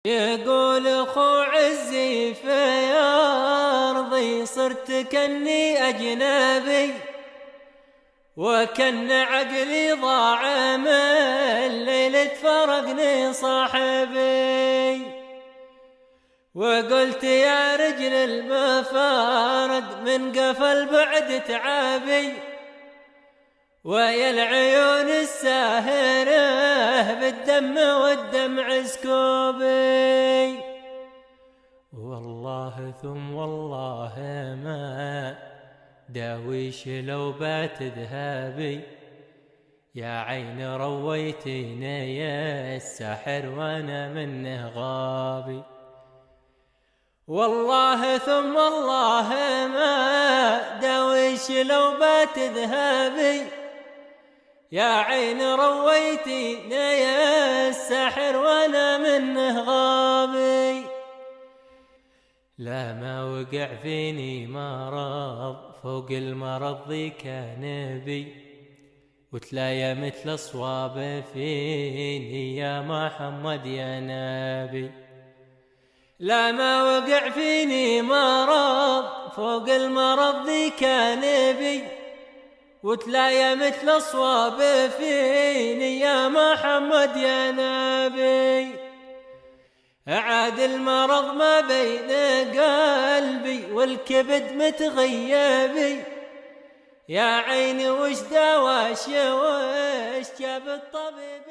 يقول اخو عزي في ارضي صرت كني اجنبي، وكن عقلي ضاع من ليلة فرقني صاحبي. وقلت يا رجل المفارد من قفل بعد تعابي، ويا العيون الساهرة بالدم والدمع سكوبي. والله ثم والله ما داويش لو بات ذهابي، يا عين رويتيني يا الساحر وانا منه غابي. والله ثم والله ما داويش لو بات ذهابي، يا عين رويتيني يا الساحر وانا منه غابي. لا ما وقع فيني مرض فوق المرض ذي كان بي، وتلايا مثل صواب فيني يا محمد يا نبي. لا ما وقع فيني مرض فوق المرض ذي كان بي، وتلايا مثل صواب فيني يا محمد يا نبي. عاد المرض ما بين قلبي والكبد متغيبي، يا عيني وش دواش وش جاب الطبيب